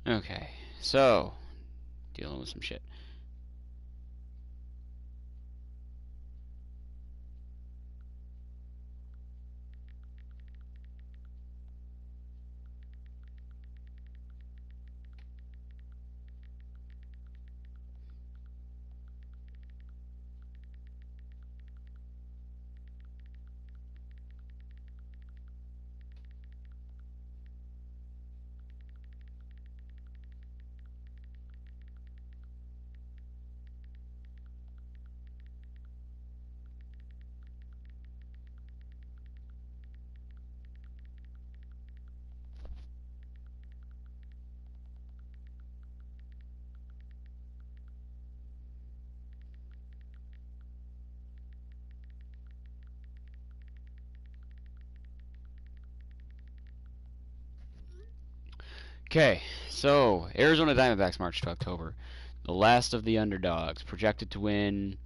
Okay, so dealing with some shit. Okay, so Arizona Diamondbacks March to October. The last of the underdogs, projected to win,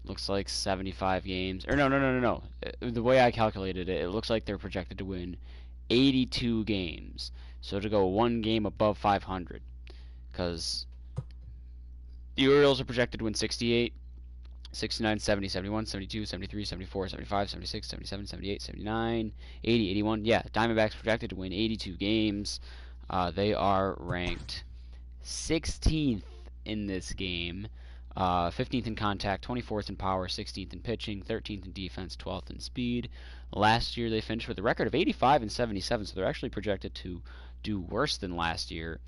looks like 75 games. Or no. The way I calculated it, it looks like they're projected to win 82 games. So to go one game above 500. Because the Orioles are projected to win 68, 69, 70, 71, 72, 73, 74, 75, 76, 77, 78, 79, 80, 81. Yeah, Diamondbacks projected to win 82 games. They are ranked 16th in this game, 15th in contact, 24th in power, 16th in pitching, 13th in defense, 12th in speed. Last year they finished with a record of 85 and 77, so they're actually projected to do worse than last year,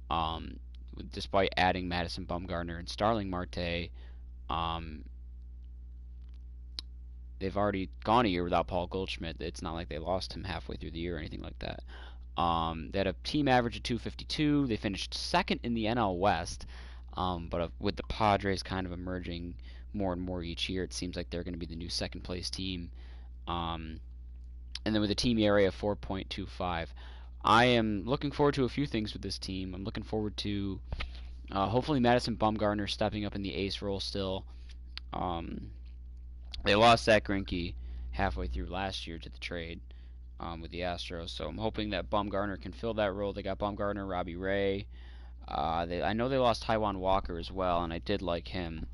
um, despite adding Madison Bumgarner and Starling Marte. Um, they've already gone a year without Paul Goldschmidt. It's not like they lost him halfway through the year or anything like that. They had a team average of 252. They finished second in the NL West, but with the Padres kind of emerging more and more each year, it seems like they're going to be the new second place team. Um, and then with a team ERA of 4.25, I am looking forward to a few things with this team. I'm looking forward to hopefully Madison Bumgarner stepping up in the ace role still. Um, they lost Zach Greinke halfway through last year to the trade with the Astros, so I'm hoping that Bumgarner can fill that role. They got Bumgarner, Robbie Ray. I know they lost Taijuan Walker as well, and I did like him.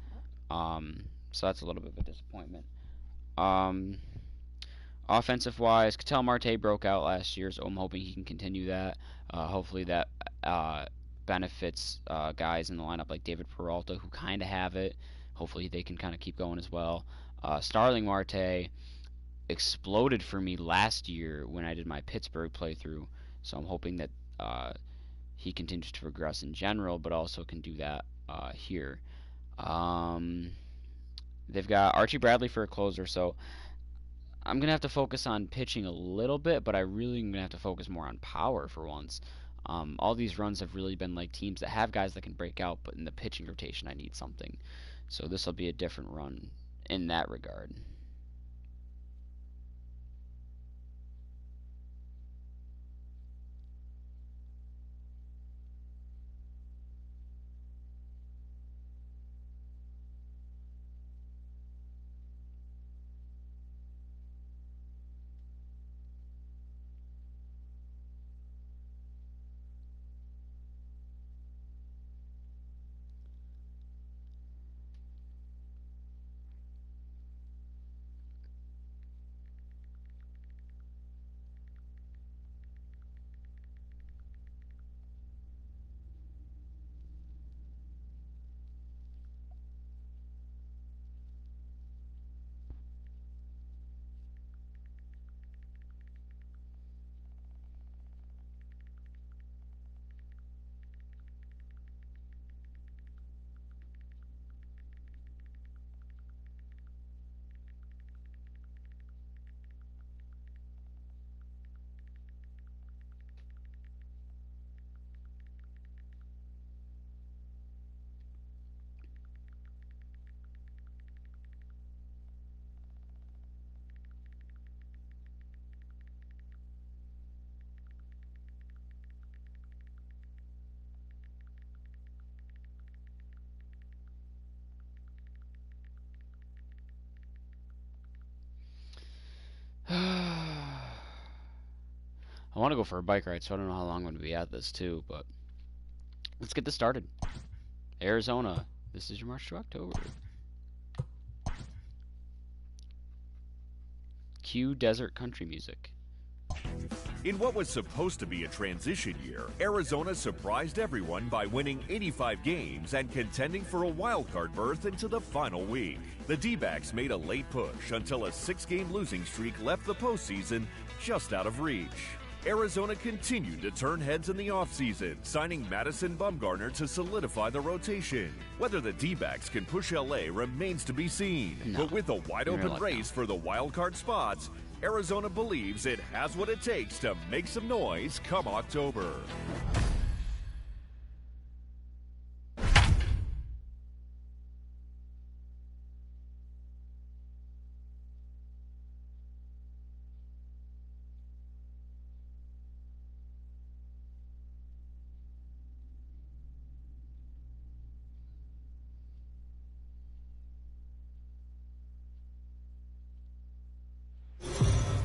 So that's a little bit of a disappointment. Um, Offensive wise, Ketel Marte broke out last year, so I'm hoping he can continue that. Hopefully that uh, benefits guys in the lineup like David Peralta who kind of have it. Hopefully they can kind of keep going as well. Starling Marte exploded for me last year when I did my Pittsburgh playthrough, so I'm hoping that he continues to progress in general, but also can do that here. Um, they've got Archie Bradley for a closer, so I'm gonna have to focus on pitching a little bit, but I really am gonna have to focus more on power for once. All these runs have really been like teams that have guys that can break out, but in the pitching rotation, I need something. So this will be a different run in that regard. I want to go for a bike ride, so I don't know how long I'm going to be at this too, but Let's get this started. Arizona. This is your March to October. Cue desert country music. In what was supposed to be a transition year, Arizona surprised everyone by winning 85 games and contending for a wild-card berth into the final week. The D-backs made a late push until a 6-game losing streak left the postseason just out of reach. Arizona continued to turn heads in the offseason, signing Madison Bumgarner to solidify the rotation. Whether the D-backs can push LA remains to be seen. No. But with a wide-open race for the wild-card spots, Arizona believes it has what it takes to make some noise come October.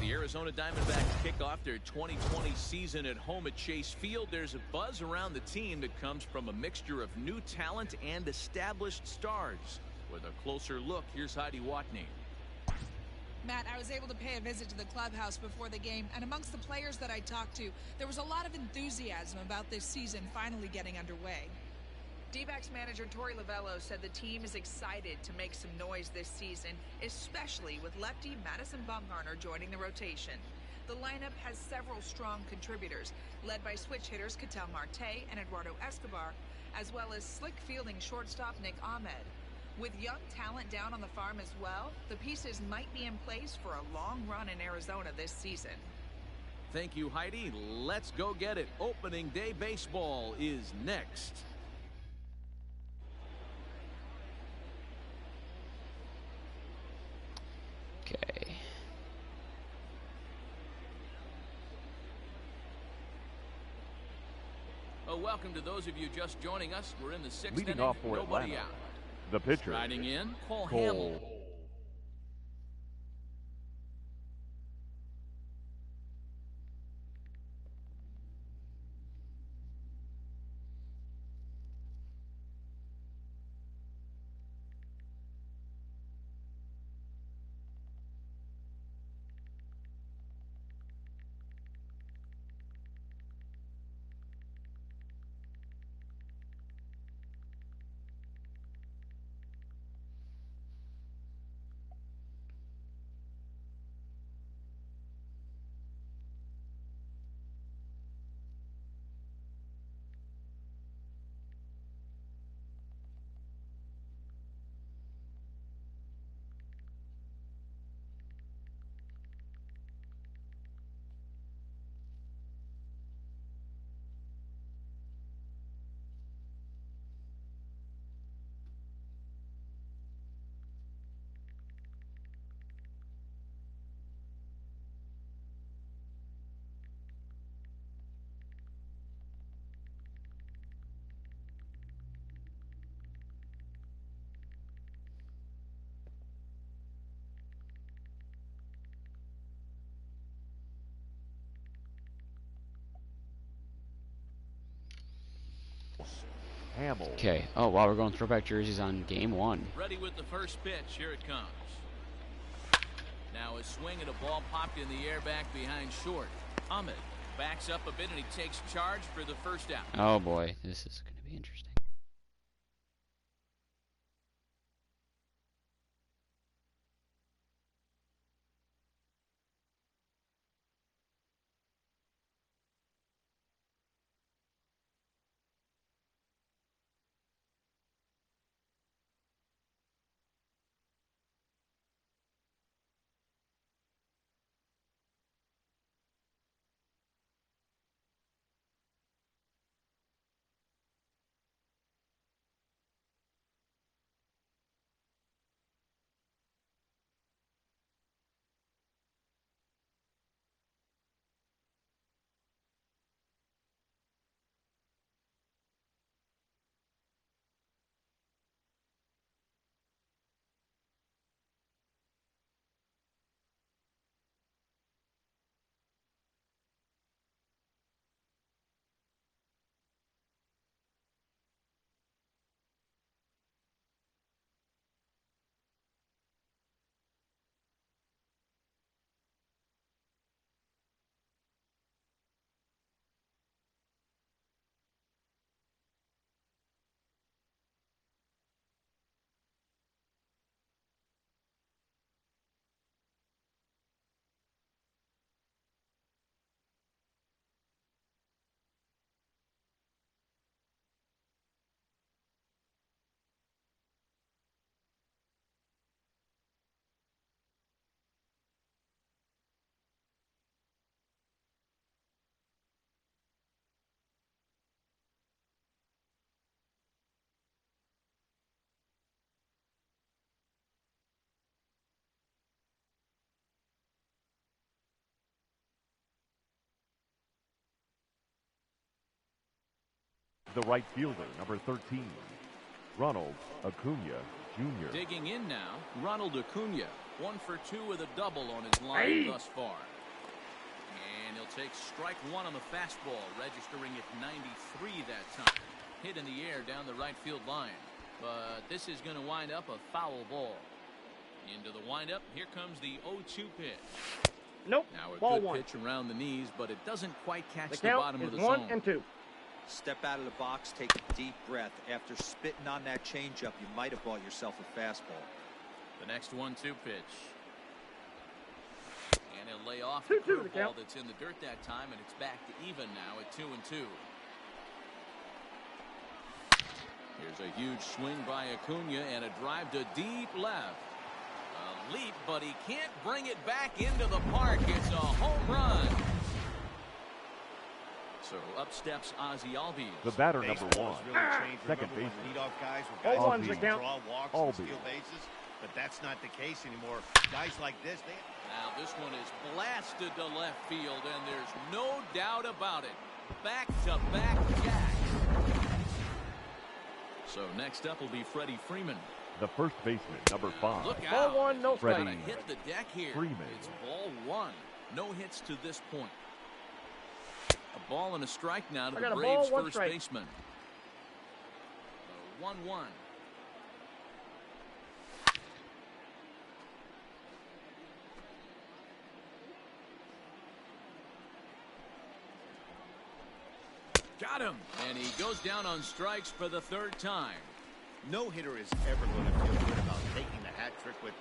The Arizona Diamondbacks kick off their 2020 season at home at Chase Field. There's a buzz around the team that comes from a mixture of new talent and established stars. With a closer look, here's Heidi Watney. Matt, I was able to pay a visit to the clubhouse before the game, and amongst the players that I talked to, there was a lot of enthusiasm about this season finally getting underway. D-backs manager Torey Lovullo said the team is excited to make some noise this season, especially with lefty Madison Bumgarner joining the rotation. The lineup has several strong contributors, led by switch hitters Ketel Marte and Eduardo Escobar, as well as slick fielding shortstop Nick Ahmed. With young talent down on the farm as well, the pieces might be in place for a long run in Arizona this season. Thank you, Heidi. Let's go get it. Opening day baseball is next. Okay. Welcome to those of you just joining us. We're in the sixth Leading inning. off for Nobody Atlanta, out. the pitcher, Riding in, Cole Hamel. Hamel. Okay. Oh, wow, we're going throwback jerseys on game one. Ready with the first pitch. Here it comes. Now a swing and a ball popped in the air back behind short. Ahmed backs up a bit and he takes charge for the first out. Oh boy, this is going to be interesting. The right fielder, number 13, Ronald Acuna Jr. Digging in now, Ronald Acuna. 1 for 2 with a double on his line thus far. And he'll take strike one on the fastball, registering at 93 that time. Hit in the air down the right field line. But this is going to wind up a foul ball. Into the windup, here comes the 0-2 pitch. Nope. Now a Ball good one. pitch around the knees, but it doesn't quite catch The the count bottom is of the 1 zone. and 2. Step out of the box, take a deep breath. After spitting on that changeup, you might have bought yourself a fastball. The next 1-2 pitch. And he'll lay off 2-2 the the curveball count. that's in the dirt that time, and it's back to even now at 2-2. Here's a huge swing by Acuna and a drive to deep left. A leap, but he can't bring it back into the park. It's a home run. So up steps Ozzie Albies. The batter, number 1, Baseball has really changed. second Remember when baseman. leadoff guys were Oh, guys one's who the count. draw walks Albies. and steal bases, but that's not the case anymore. Guys like this, they Now this one is blasted to left field, and there's no doubt about it. Back-to-back jacks. So next up will be Freddie Freeman. The first baseman, number 5, Look Ball out. one, no Freddie Gotta hit the deck here. Freeman. It's ball one. No hits to this point. A ball and a strike now to I the got a Braves' ball, one first strike. baseman. 1-1. Got him. And he goes down on strikes for the third time. no hitter is ever going to feel good about taking the hat trick with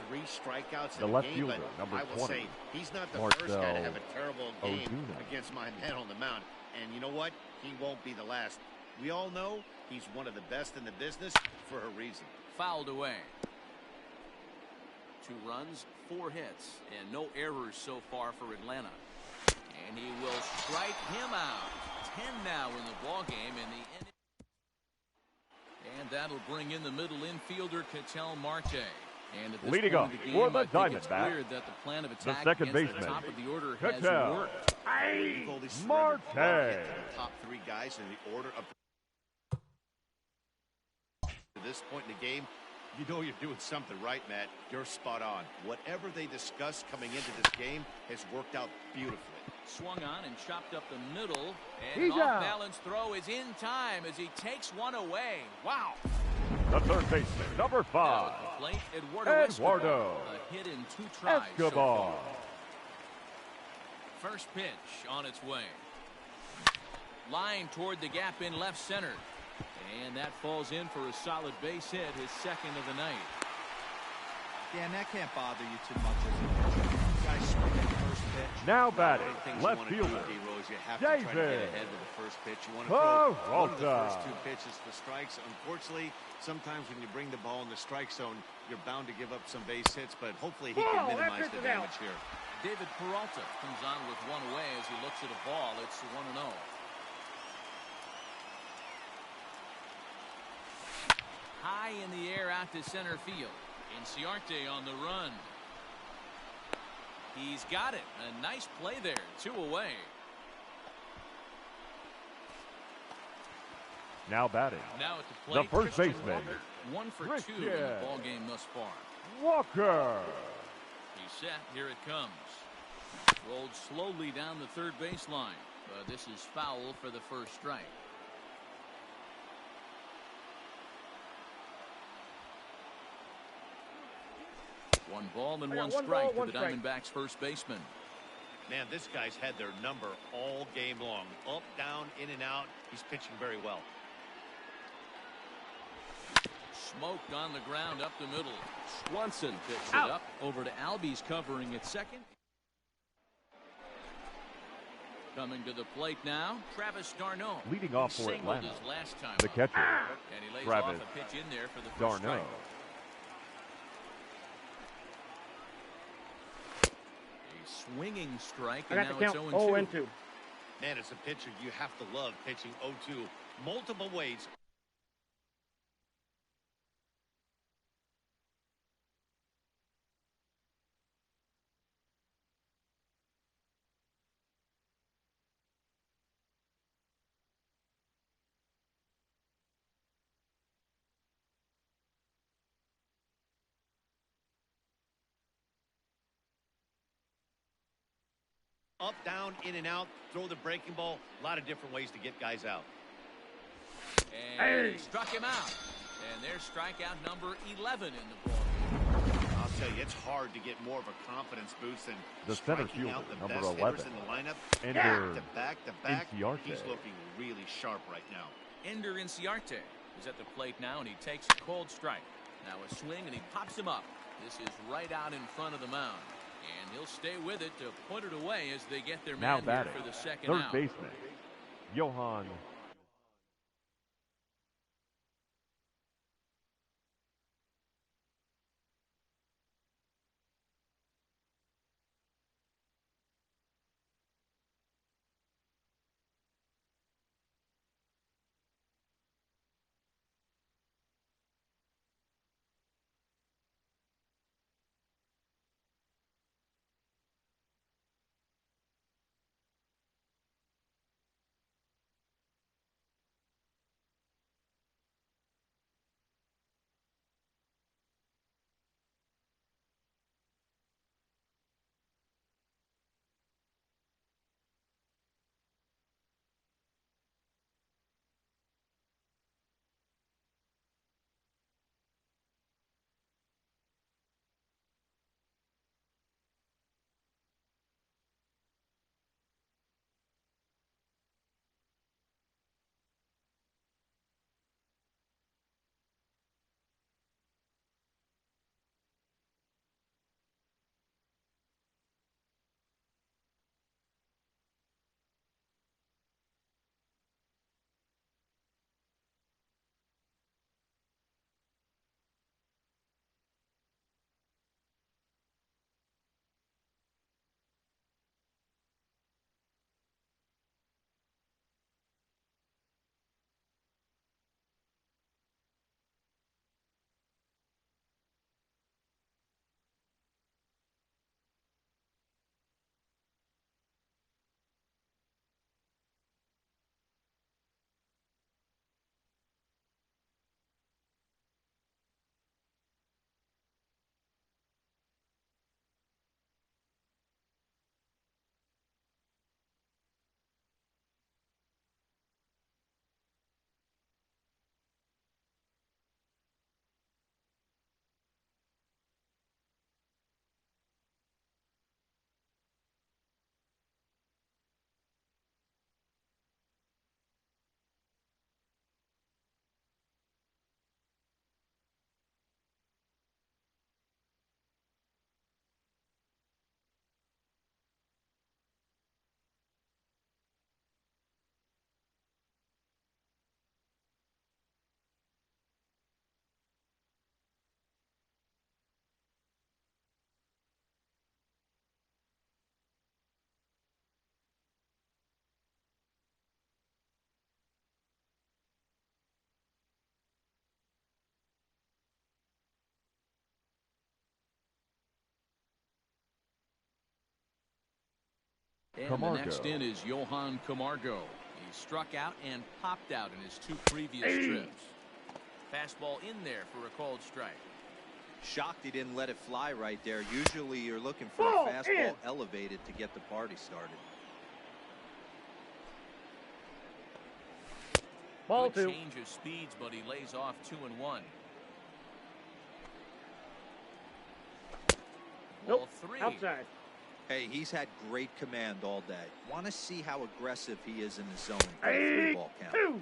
3 strikeouts The in a left game. fielder, But number I will 20, say he's not the first guy to Marcell have a terrible game Ozuna. against my man on the mound. And you know what? He won't be the last. We all know he's one of the best in the business for a reason. Fouled away. 2 runs, 4 hits, and no errors so far for Atlanta. And he will strike him out. 10 now in the ball game, and that'll bring in the middle infielder Ketel Marte. And at this Leading point off of the for game, the I think it's Diamondbacks, clear that the plan of attack second against the baseman, top of the order has Ketel worked. You've only surrendered Marte. 1 hit to the top 3 guys in the order up to this point in the game. You know you're doing something right, Matt. You're spot on. Whatever they discussed coming into this game has worked out beautifully. Swung on and chopped up the middle, and He's an out. off-balance throw is in time as he takes one away. Wow. The third baseman, number Now 5, at the plate, Eduardo Eduardo a hit in 2 tries so Escobar. far. First pitch on its way. Line toward the gap in left center. And that falls in for a solid base hit, his second of the night. Yeah, and that can't bother you too much as a pitcher. Guys swing at first pitch. Now One batting, of the things left you want to fielder, do, D-Rose, you have to try to get David ahead with the first pitch. You want to throw one of the first Peralta. 2 pitches for strikes. Unfortunately, sometimes when you bring the ball in the strike zone, you're bound to give up some base hits, but hopefully he can Ball, that minimize pitch the is out. damage here. David Peralta comes on with one away as he looks at a ball. It's 1-0. High in the air out to center field. Inciarte on the run. He's got it. A nice play there. 2 away. Now batting, Now at the the plate, first Christian baseman, Walker. 1 for 2 in Christian the ball game thus far. Walker. He's set. Here it comes. Rolled slowly down the third baseline. But this is foul for the first strike. One ball and I got 1 one strike ball, to one the strike. Diamondbacks first baseman. Man, this guy's had their number all game long. Up, down, in and out. He's pitching very well. Smoked on the ground up the middle. Swanson picks it Out. up over to Albies covering at second. Coming to the plate now, Travis d'Arnaud. Leading off for Singled Atlanta, his last time the up. catcher, And he lays Travis off a pitch in there for the first d'Arnaud. strike. A swinging strike, I and got now the count it's 0 0-2. and 2. Man, as a pitcher, you have to love pitching 0-2 multiple ways. Up, down, in and out, throw the breaking ball. A lot of different ways to get guys out. And he struck him out. And there's strikeout number 11 in the ballgame. I'll tell you, it's hard to get more of a confidence boost than The center striking out fielder, the number best 11. hitters in the lineup. Ender To back. Inciarte. He's looking really sharp right now. Ender Inciarte is at the plate now, and he takes a cold strike. Now a swing, and he pops him up. This is right out in front of the mound. And he'll stay with it to put it away as they get their Now man batting, here for the second third out. baseman, Johan And Camargo. the next in is Johan Camargo. He struck out and popped out in his 2 previous trips. Fastball in there for a cold strike. Shocked he didn't let it fly right there. Usually you're looking for a fastball elevated to get the party started. Ball Good 2. change of speeds, but he lays off 2-1. Ball Nope. 3. Outside. Hey, he's had great command all day. Want to see how aggressive he is in the zone. 3-ball count. 2.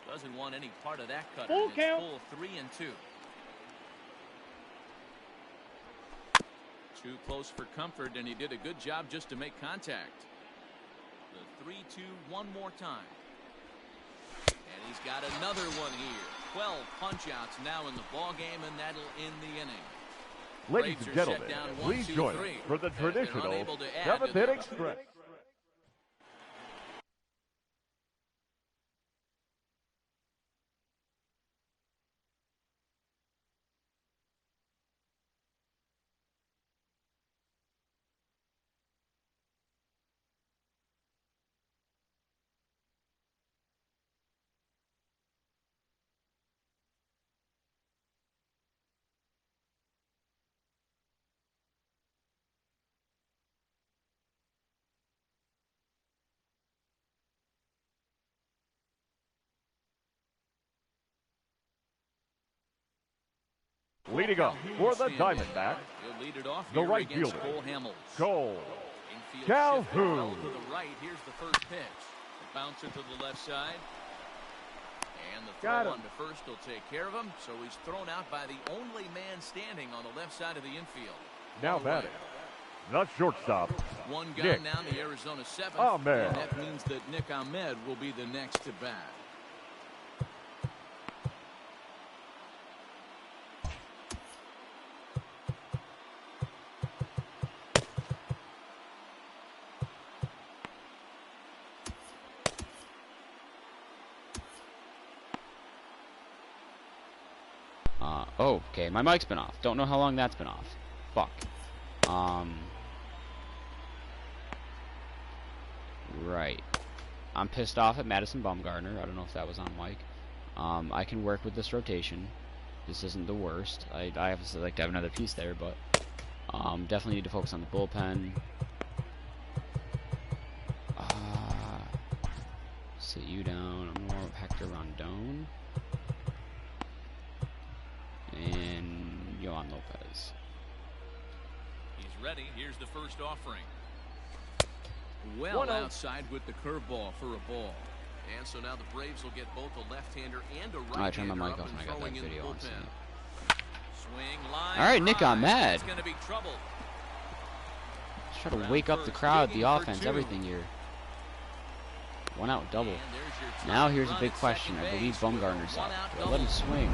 Doesn't want any part of that cutter. Full It's count. full 3-2. Too close for comfort, and he did a good job just to make contact. The 3-2 one more time. And he's got another one here. 12 punch-outs now in the ballgame, and that'll end the inning. Ladies Braves and are gentlemen, set down please 1-2-3, join us for the as they're traditional unable to add to 7th their inning stretch. Leading up for the Diamondbacks, He'll lead it off the here right against fielder, Cole Hamels. Cole Infield Calhoun. shifting well to the right. Here's the first pitch. The bouncer to the left side. And the throw on to first will take care of him. So he's thrown out by the only man standing on the left side of the infield. Now batting, the shortstop, One gun Nick down the Arizona 7th. Ahmed. And that means that Nick Ahmed will be the next to bat. Oh, okay, my mic's been off. Don't know how long that's been off. Fuck. Right. I'm pissed off at Madison Bumgarner. I don't know if that was on mic. I can work with this rotation. This isn't the worst. I obviously like to have another piece there, but definitely need to focus on the bullpen. Sit you down. I'm gonna warm up Hector Rondon. And Yohan Lopez. He's ready. Here's the first offering. Well outside with the curveball for a ball. And so now the Braves will get both a left-hander and a right-hander. I turned my mic up off and when I got that throwing in the video on. bullpen. Swing line. All right, Nick Ahmed. It's going to be trouble. Just try to wake up the crowd, the offense, everything here. One out double. Now here's a big question. I believe Bumgarner's up. Do I let him swing?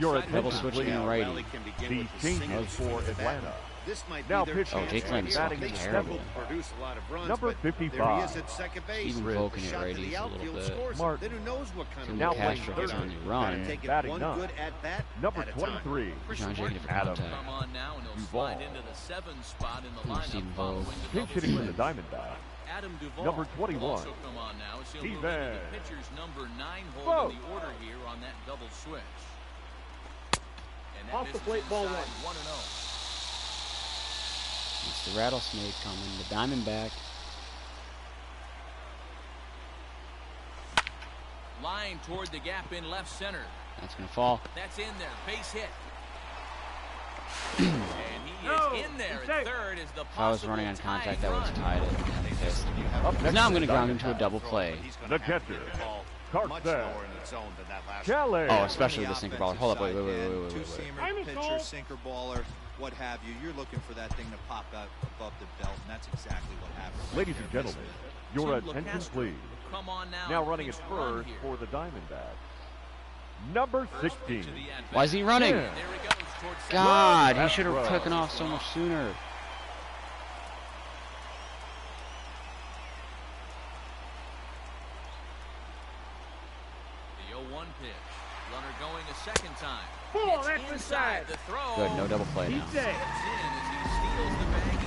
Your Double attention, switching please. in righty. The changes for Atlanta. This might Now be their pitching. Oh, Jake Lane's batting fucking in terrible. seventh. produce a lot of runs, Number but there he 55. is at second base. Even The poking it shot to righty the a little outfield bit. scores him. Martin. Then who knows what kind So of now when run playing Castro he's gets third. on the gonna run, take it Batting one ninth. good at bat Number at a time. 23. he's trying to take it for Adam. contact. Come on now, and he'll Duvall. slide into the 7 spot in the Ooh, lineup. Stephen following Vogt. the Pinch double hitting for switch. the Diamondbacks. Adam Duvall Number will 21. also come on now as he'll move Steven into the pitcher's number 9 hole Vogt. in the order here on that double switch. And that Off the misses plate, ball inside, one. 1-0. It's the rattlesnake coming, the Diamondback. Line toward the gap in left center. That's gonna fall. That's in there. Base hit. And he is in there at third as the If I was running on possible contact, tying I would have run. tied it. I'm pissed. Up next Now I'm for gonna the ground into a Diamondbacks. double play. The catcher, Carson Kelly. Oh, especially the sinker baller. Hold up, wait. Two-seamer, pitcher, sinker baller, what have you. You're looking for that thing to pop out above the belt, and that's exactly what happened. Ladies and gentlemen, your attention please. Come on now. Now and running at pitch the run first here. for the Diamondbacks. Number First 16. pitch of the at-bat. Why is he running? Yeah. There he goes towards second. God, he That's should have right. taken off so much sooner. The 0-1 pitch. Runner going a second time. Ball, It's that's inside inside. the throw. Good, no double play now. He's safe. Steps in as he steals the bag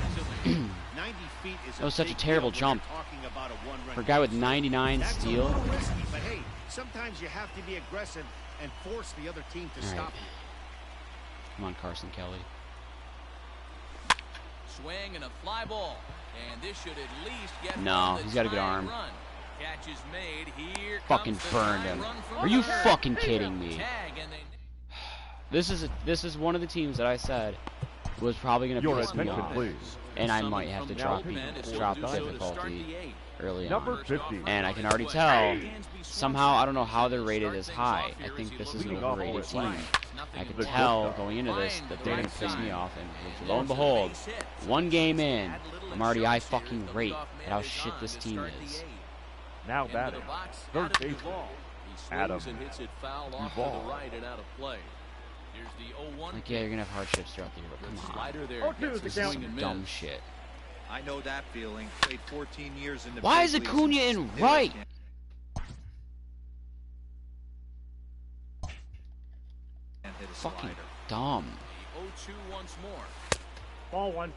easily. 90 feet is That was such a big terrible deal when jump. you're talking about a one-run For a guy with game. 99 That's a steal. little risky, but hey, sometimes you have to be aggressive and force the other team to All right. stop you. Come on, Carson Kelly. Swing and a fly ball. And this should at least get No, one the he's got a good tying arm. Run. Catch is made. Here Fucking comes the burned tying him. run from Are you third. fucking kidding me? Tag and they This is one of the teams that I said was probably gonna Your piss me attention off, please. and I Someone might have from to the drop bullpen is drop to do so to start difficulty the eighth. early Number on. 50. And I can already tell somehow I don't know how they're rated as high. I think this is an Leading off overrated for team. Atlanta. I could The tell shortstop. going into this that they're gonna piss me off, and lo and behold, one game in, I'm already eye fucking rate at how shit this team is. Now batting, third baseman, Adam And hits it foul off to Duvall. the right and out of play. Here's the 0-1 Like, yeah, you're gonna have hardships throughout the year, but come on. slider there. 0-2 Gets is the the count. swing and Dumb miss. shit. I know that feeling. Played 14 years in the Why big is leagues. Acuna in Still right? can't- can't hit a Fucking slider. dumb. The 0-2 once more. Ball one.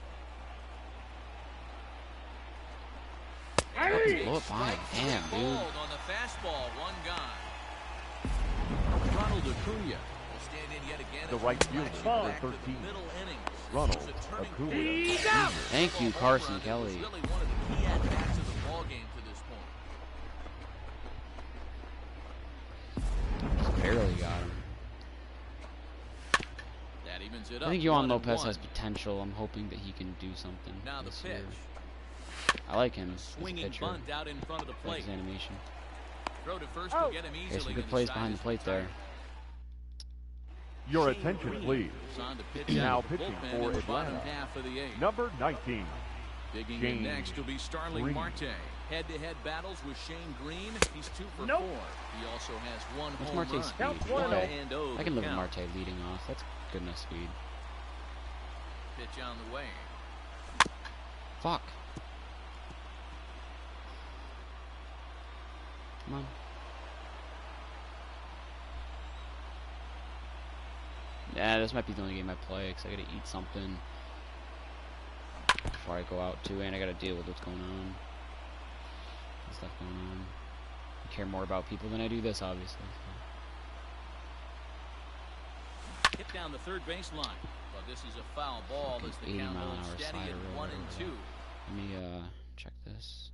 Fucking blow it by him. Damn, dude. Called on the fastball, one gone. Ronald Acuna will stand in yet again. The as right we fielder, flash number back to the 13. middle innings. Ronald This is a turning Acuna. point. He's out. Thank you, Carson Kelly. Really one of the key at-bats of the ball game to this point. Just barely got him. opens it I up. think Yohan 1-1. Lopez has potential. I'm hoping that he can do something Now the this pitch. year. I like him A as a swinging pitcher. bunt out in front of the I like plate. his animation. Throw to first will get him Okay, easily. some good and plays side behind the is plate there. retired. Your Shane attention, Green please. is on to pitch Now out of the pitching bullpen for in the bottom Atlanta. half of the eighth. Number 19. Digging Shane in next will be Starling Green. Marte. Head-to-head battles with Shane Green. He's 2 for 4. He also has 1 What's home Marte's run. speed? 1-0 I can the live with count. Marte leading off. That's good enough speed. Pitch on the way. Fuck. Come on. Yeah, this might be the only game I play because I gotta eat something before I go out too, and I gotta deal with what's going on. Stuff going on. I care more about people than I do this, obviously. So. Hit down the third base line. But this is a foul ball as the 80 count mile an holds hour steady slider at or 1 whatever. and 2. Let me check this.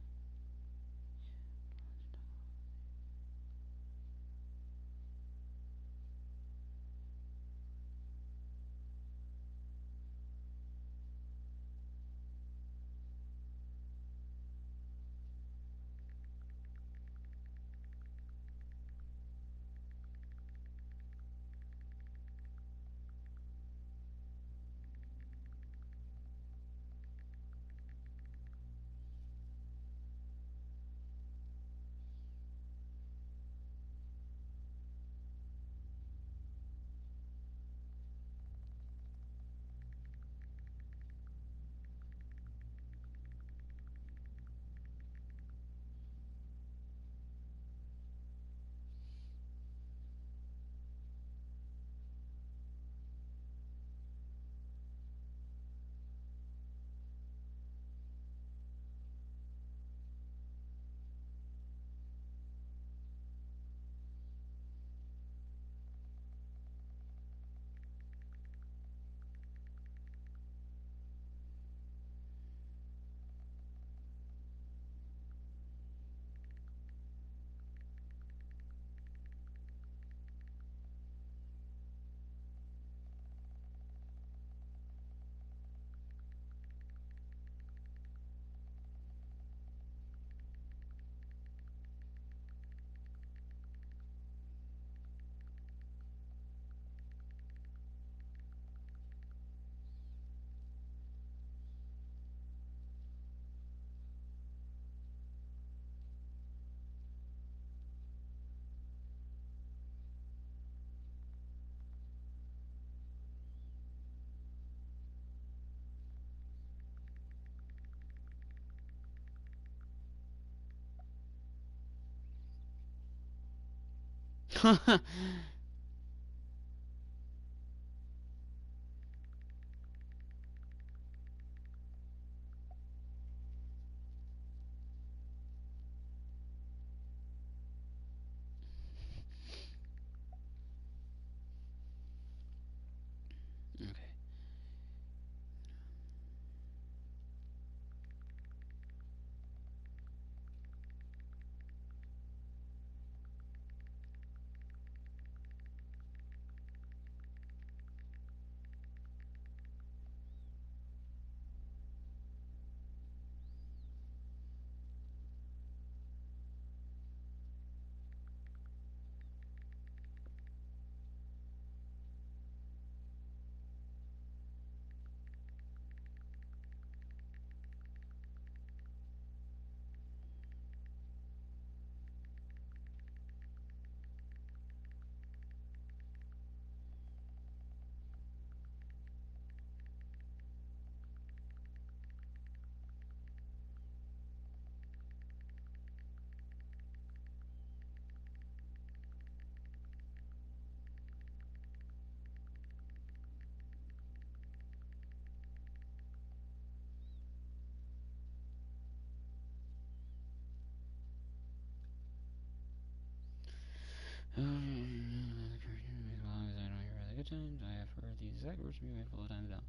Okay. I have heard the exact words from you a handful of times now.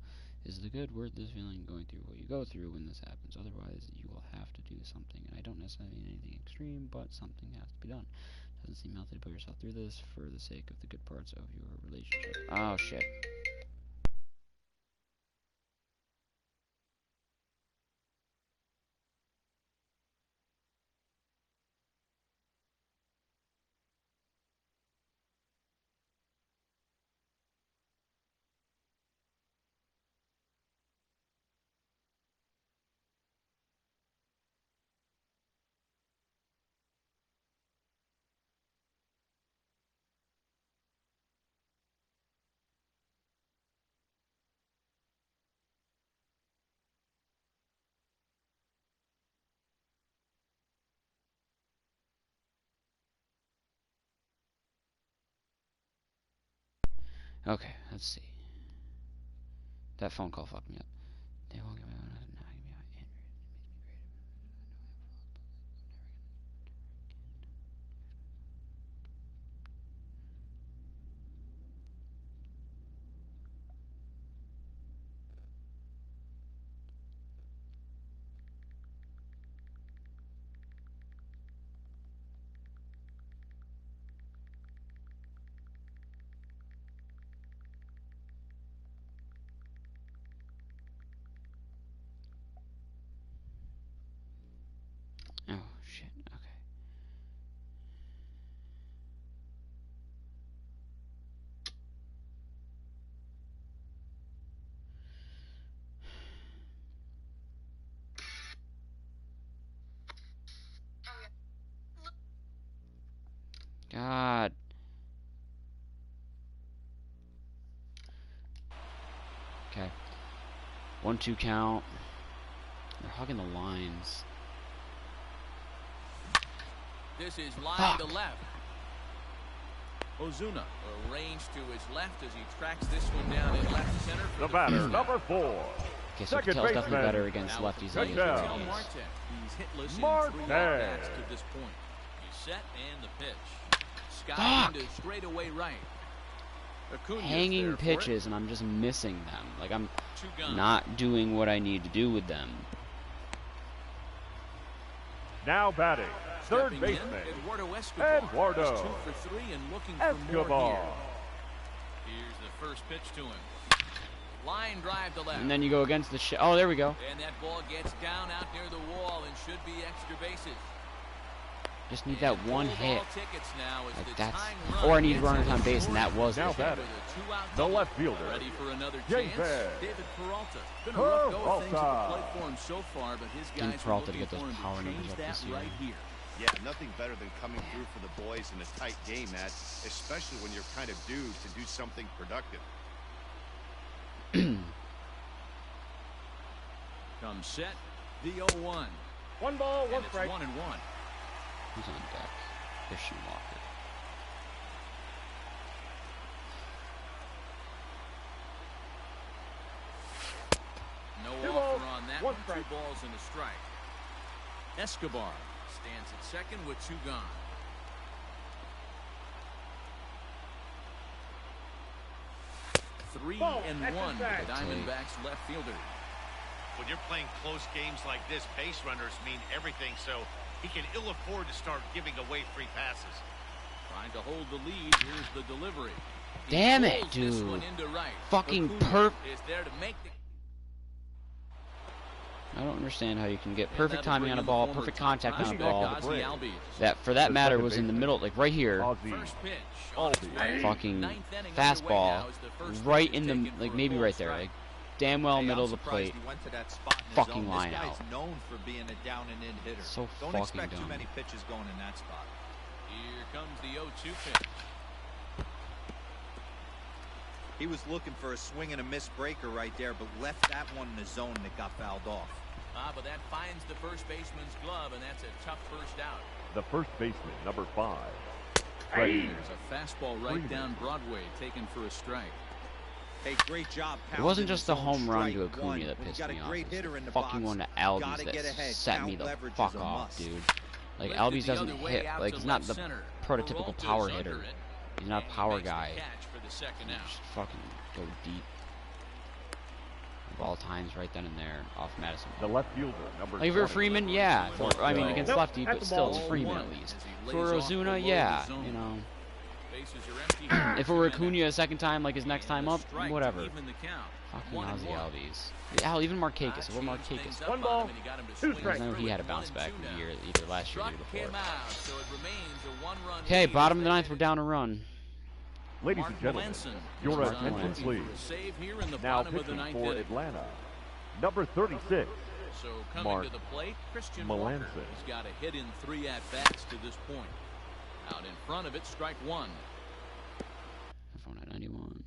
Is it good worth this feeling going through what you go through when this happens? Otherwise, you will have to do something. And I don't necessarily mean anything extreme, but something has to be done. Doesn't seem healthy to put yourself through this for the sake of the good parts of your relationship. Oh, shit. Okay, let's see. That phone call fucked me up. They won't give me Oh shit. Okay. God. Okay. 1-2 count. They're hugging the lines. This is line Fuck. to left. Ozuna arranged to his left as he tracks this one down in left center. The batter, number 4. Okay, so Second Patel's definitely baseman. better against Now lefties for than he is Patel's. with Marte. righties. He's hitless in Marte. 3 at-bats to this point. He's set and the pitch. Scott Fuck. into straightaway right. Acuna's Hanging there for pitches, and I'm just missing them. Like, I'm it. 2 gone. not doing what I need to do with them. Now batting, third Stepping in, baseman. Eduardo Escobar. Eduardo. He's 2 for 3 and looking for more Escobar. here. Here's the first pitch to him. Line drive to left. And then you go against the shit. Oh, there we go. And that ball gets down out near the wall and should be extra bases. Just need that one Gold hit. ball tickets now as Like the that's. tying run Or I need gets runners in on the base, and that scoring was Now position batting, with a 2-out the double. left fielder, Ready for another James chance. Bass. David Peralta. Been a rough go of things at the Peralta. plate for him so far, but his Need guys are Peralta to looking get those for him power to numbers change up that this year. right here. Yeah, nothing better than coming through for the boys in a tight game, Matt, especially when you're kind of due to do something productive. Comes set, the 0-1. 1 ball, And 1 it's strike. 1-1. Who's on deck? Christian Walker. No 2 offer balls, on that 1 one. strike. 2 balls and a strike. Escobar stands at second with 2 gone. Three Ball, and extra 1 strike. for the Diamondbacks left fielder. When you're playing close games like this, base runners mean everything, so he can ill afford to start giving away free passes. Trying to hold the lead. Here's the delivery. He Damn it, pulls this dude. one into right. Fucking Acuna is there to make the I don't understand how you can get And perfect that'll timing bring on a in ball, the perfect former contact on a prospect, ball. Ozzie Albies. That, for that The matter, second was in the baseman. middle, like right here. Ozzie. First pitch on its Albies. way. Fucking Ninth inning fastball, underway now as the first right pitch is in the, taken like for a maybe ball right there, strike. like damn well Hey, middle I'm of the surprised plate. he went to that spot in his Fucking zone. line This guy's out. known for being a down and in hitter. So Don't fucking expect too dumb. many pitches going in that spot. Here comes the 0-2 pitch. He was looking for a swing and a miss breaker right there, but left that one in the zone and it got fouled off. But that finds the first baseman's glove, and that's a tough first out. The first baseman, number 5. Freddie. There's a fastball right Freeman. down Broadway, taken for a strike. Hey, great job. It wasn't pounding just the the zone home run to strike one. Acuna that When you pissed got a me off. great It was hitter the in the fucking box, one to gotta Albies get that ahead. set me Count the leverage fuck is a off, must. dude. Like Lifted Albies the doesn't other way hit, out like to he's not left the center. prototypical Peralta's power under hitter. it, He's not a and he power makes the guy. catch for the second out. Just fucking go deep. Ball times right then and there off Madison. The left fielder, number Like for 20. Freeman, yeah. I mean, No. against Nope, lefty, at but the still, ball. it's Freeman One at least. as he For lays off below Ozuna, the yeah, zone. you know. Bases are empty. If it were Acuna a second time, like his next time And a up, strike to whatever. even the count. Fucking 1-1. Ozzie Albies. Hell, even Markakis. If we're Changed Markakis. things up One on ball, him, and he got him to 2 swing strikes. I know he had a through it. bounce 1-2 back now. year, either last year or Struck the year him before. out, so it remains a 1-run Okay, lead bottom as of the they ninth, head we're down a run. Ladies Mark and gentlemen, Melanson your is on attention, looking please. for a save here in the Now bottom of the pitching ninth for inning. Atlanta, number 36. So coming Mark to the plate, Christian Melanson. Walker. He's got a hit in 3 at-bats to this point. Out in front of it, strike 1. Phone at 91.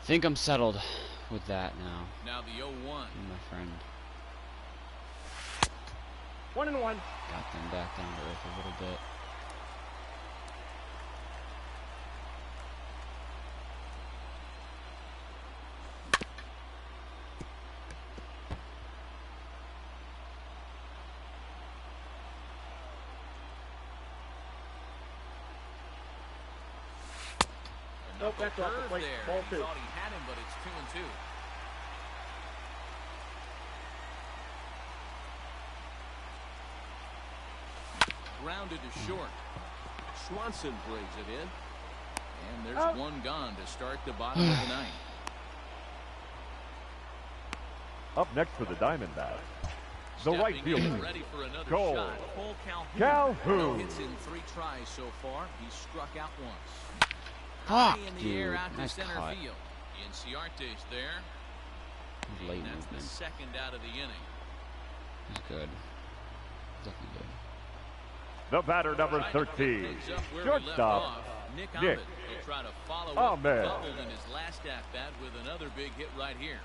Think I'm settled with that now. Now the 0-1. My friend. 1-1. Got them back down to earth a little bit. Nope, that's off the plate. Ball two. Thought he had him, but it's 2-2. Grounded to short. Swanson brings it in. And there's one gone to start the bottom of the ninth. Up next for the Diamondbacks, the right fielder, Ready for another Cole shot. Cole Calhoun. No hits in 3 tries so far. He's struck out once. Fuck, In the dude. air out to Nice center cut. field. Inciarte's there. Late And that's the movement. second out of the inning. He's good. Definitely good. The batter, number Trying to pick 13, things up where we left shortstop, off, Nick Nick Ahmed. He'll try to follow up Ahmed. doubled in his last at-bat with another big hit right here.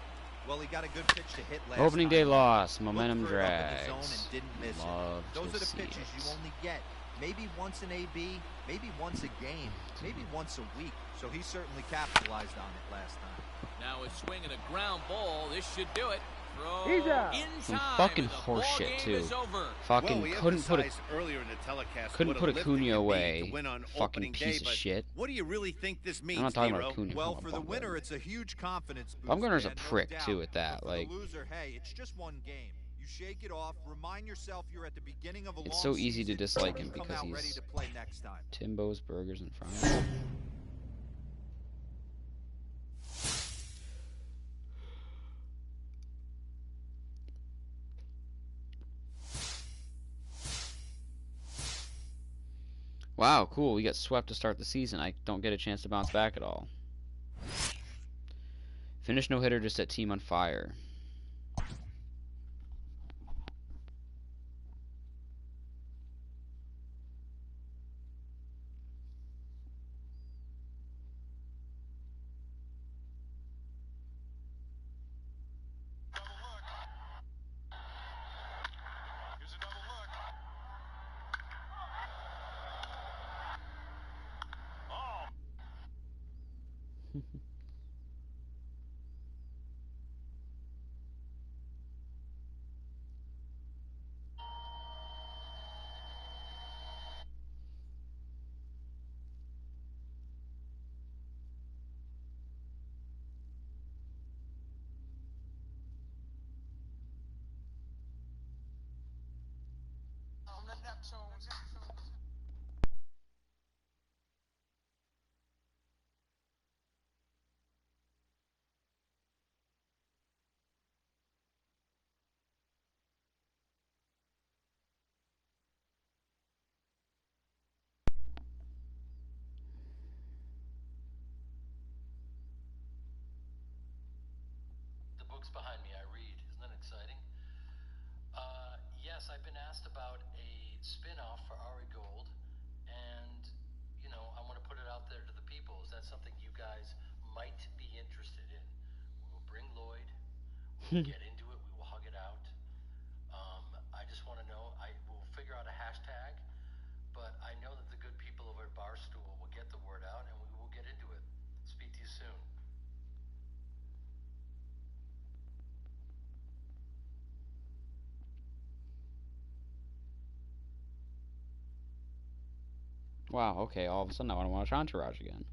Well, he got a good pitch to hit last Opening day time. loss. Looked Momentum for it up in the zone drags. and didn't miss it. Love Those to are the see pitches it. you only get maybe once an AB, maybe once a game, maybe once a week. So he certainly capitalized on it last time. Now a swing and a ground ball. This should do it. Throw He's out. in Some time, fucking and the horse ball shit, game too. is over. Fucking Well, we couldn't put emphasized earlier in the telecast couldn't what put a lift it Acuna could be away. to win on Fucking opening piece day, of but shit. what do you really think this means, I'm not talking Nero? about Acuna. Well, I'm for the talking winner, about- it's a huge confidence boost. Bumgarner's a man, no prick, doubt. too, at that, But for like- the loser, hey, it's just one game. You shake it off, remind yourself you're at the beginning of a It's long so easy to season, dislike him come because out ready he's to play next time. Timbo's Burgers and Fries. Wow, cool. We got swept to start the season. I don't get a chance to bounce back at all. Finish no hitter, just set team on fire. The book's behind me. I read. Isn't that exciting? Yes, I've been asked about a spin-off for Ari Gold, and, you know, I want to put it out there to the people. Is that something you guys might be interested in? We will bring Lloyd. We'll get into it. We will hug it out. I just want to know. I will figure out a hashtag, but I know that the good people over at Barstool will get the word out, and we will get into it. Speak to you soon. Wow, okay, all of a sudden I want to watch Entourage again.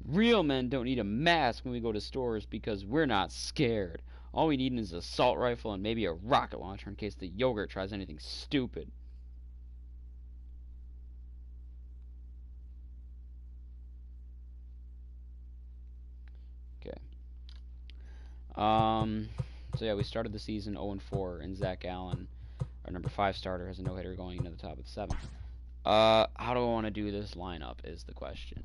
Real men don't need a mask when we go to stores because we're not scared. All we need is an assault rifle and maybe a rocket launcher in case the yogurt tries anything stupid. So yeah, we started the season 0-4, and Zach Allen, our number 5 starter, has a no-hitter going into the top of the 7th. How do I want to do this lineup is the question.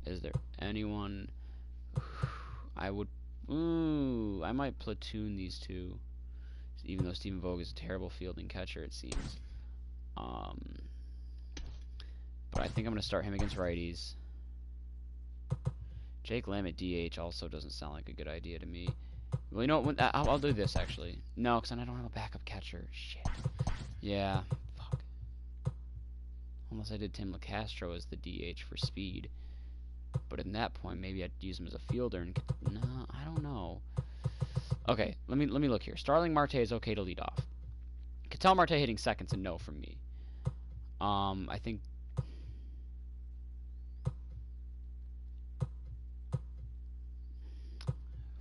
Is there anyone I would... Ooh, I might platoon these two, even though Stephen Vogt is a terrible fielding catcher, it seems. But I think I'm going to start him against righties. Jake Lamb at DH also doesn't sound like a good idea to me. Well, you know what? I'll do this, actually. No, because I don't have a backup catcher. Shit. Yeah. Fuck. Unless I did Tim LeCastro as the DH for speed. But at that point, maybe I'd use him as a fielder. And no, I don't know. Okay, let me look here. Starling Marte is okay to lead off. Ketel Marte hitting second's a no from me. I think...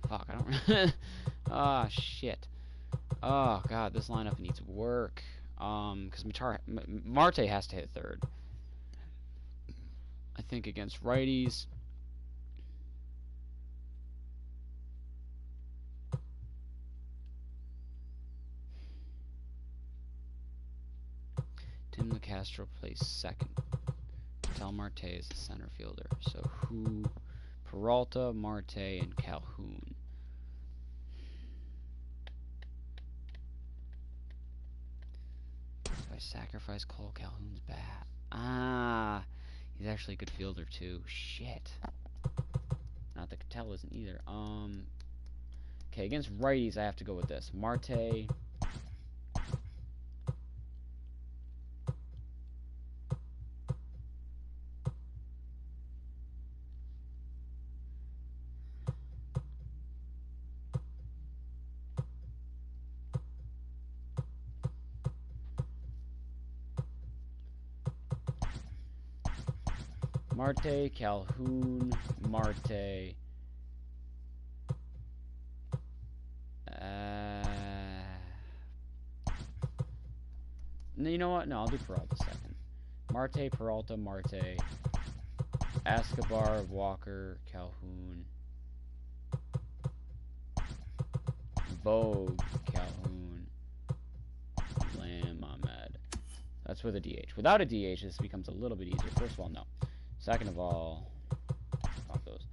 Fuck, I don't... Ah, shit. Oh, God, this lineup needs work. Because Marte has to hit third. I think against righties... Tim LeCastro plays second. Ketel Marte is the center fielder. So who... Peralta, Marte, and Calhoun. Do I sacrifice Cole Calhoun's bat? Ah, he's actually a good fielder too. Shit. Not that Ketel isn't either. Okay, against righties I have to go with this. Marte. Marte, Calhoun, Marte. You know what? No, I'll do Peralta second. Marte, Peralta, Marte. Escobar, Walker, Calhoun. Vogue, Calhoun. Lamb, Ahmed. That's with a DH. Without a DH, this becomes a little bit easier. First of all, no. Second of all, fuck those.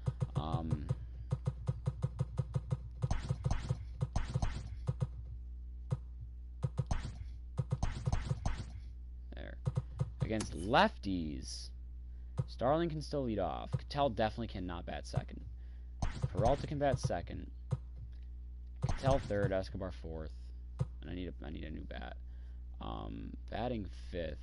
There. Against lefties, Starling can still lead off. Ketel definitely cannot bat second. Peralta can bat second. Ketel third, Escobar fourth. And I need a new bat. Batting fifth.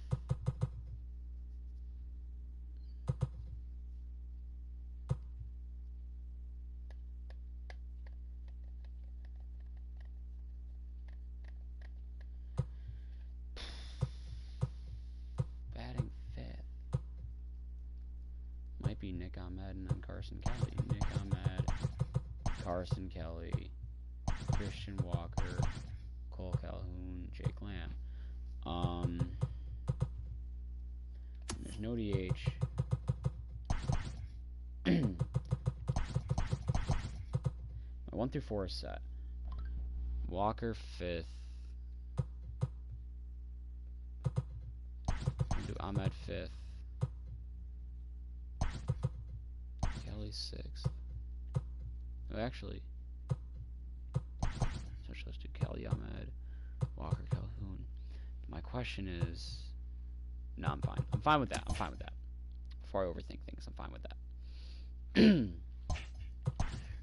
Nick Ahmed and then Carson Kelly. Nick Ahmed, Carson Kelly, Christian Walker, Cole Calhoun, Jake Lamb. There's no DH. My 1 through 4 is set. Walker 5th. I'll do Ahmed 5th. 6th. Oh, actually, let's do Kelly, Ahmed, Walker, Calhoun. My question is, no, I'm fine. I'm fine with that. I'm fine with that. Before I overthink things, I'm fine with that.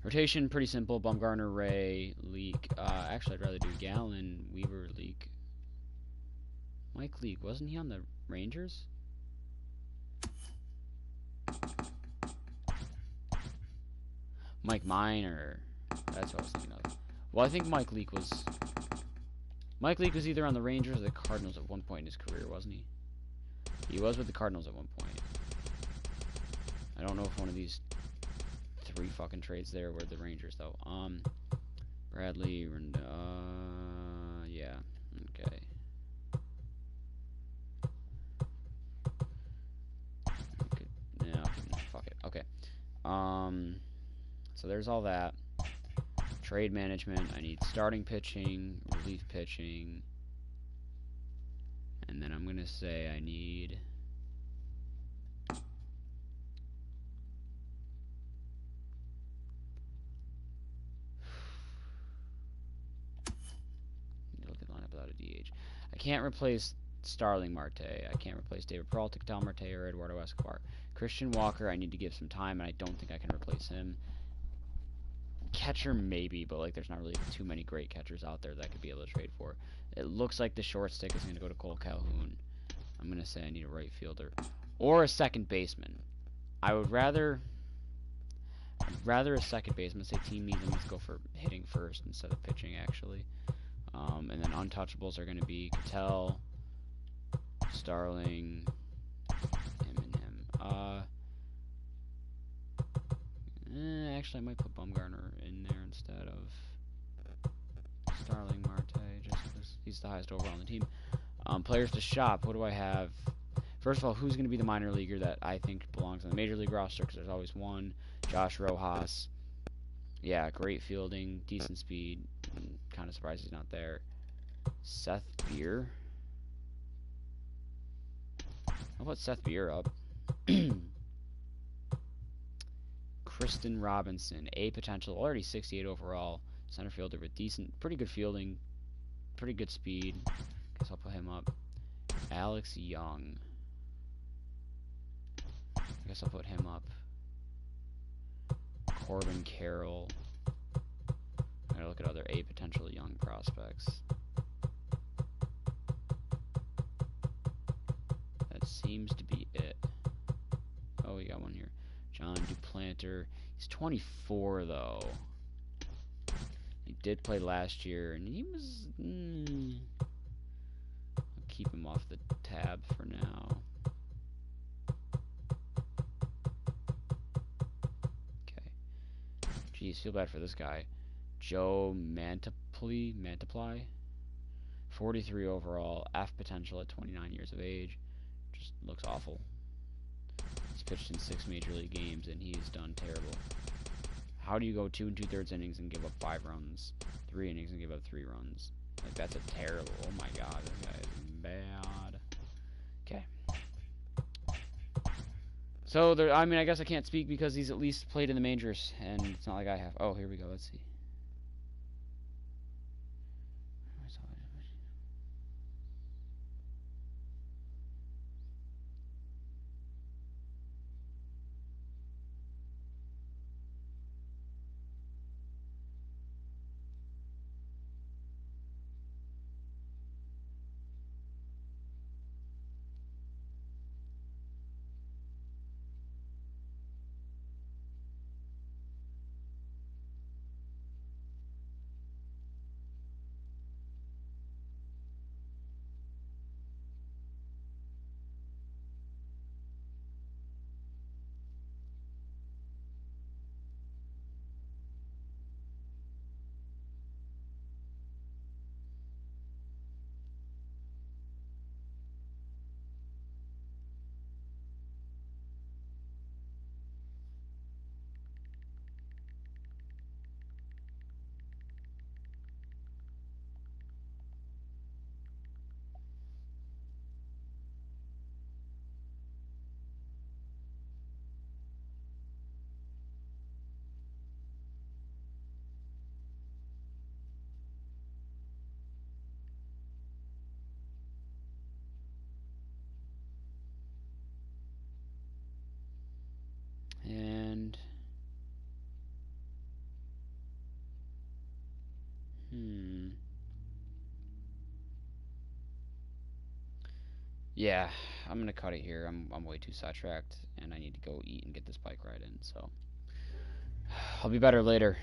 Rotation, pretty simple. Bumgarner, Ray, Leake. Actually, I'd rather do Gallen, Weaver, Leake. Mike Leake, wasn't he on the Rangers? Mike Minor. That's what I was thinking of. Well, I think Mike Leake was either on the Rangers or the Cardinals at one point in his career, wasn't he? He was with the Cardinals at one point. I don't know if one of these 3 fucking trades there were the Rangers, though. Bradley, yeah, okay. Yeah, fuck it, okay. So there's all that. trade management. I need starting pitching, relief pitching, and then I'm gonna say I need look at the lineup without a DH. I can't replace Starling Marte. I can't replace David Peralta, Ketel Marte, or Eduardo Escobar. Christian Walker, I need to give some time, and I don't think I can replace him. Catcher, maybe, but like, there's not really too many great catchers out there that I could be able to trade for. It looks like the short stick is going to go to Cole Calhoun. I'm going to say I need a right fielder or a second baseman. I would rather a second baseman. Say team needs him. Let's go for hitting first instead of pitching, actually. And then untouchables are going to be Ketel, Starling, him and him. Actually, I might put Bumgarner in there instead of Starling Marte, just because he's the highest overall on the team. Players to shop. What do I have? First of all, who's going to be the minor leaguer that I think belongs on the major league roster? Because there's always one. Josh Rojas. Yeah, great fielding, decent speed. Kind of surprised he's not there. Seth Beer. I'll put Seth Beer up. Kristen Robinson, A potential, already 68 overall. Center fielder with decent, pretty good fielding, pretty good speed. Guess I'll put him up. Alex Young. I guess I'll put him up. Corbin Carroll. I'm gonna look at other A potential young prospects. That seems to be it. Oh, we got one here. John Duplanter. He's 24 though. He did play last year, and he was. I'll keep him off the tab for now. Okay. Jeez, feel bad for this guy. Joe Mantiply. 43 overall. F potential at 29 years of age. Just looks awful. He's pitched in 6 major league games, and he has done terrible. How do you go 2 2/3 innings and give up 5 runs? 3 innings and give up 3 runs? Like, that's a terrible. Oh my god, this guy is bad. Okay. So, there, I mean, I guess I can't speak because he's at least played in the majors, and it's not like I have. Oh, here we go. Let's see. And yeah, I'm gonna cut it here. I'm way too sidetracked, and I need to go eat and get this bike ride in. So I'll be better later.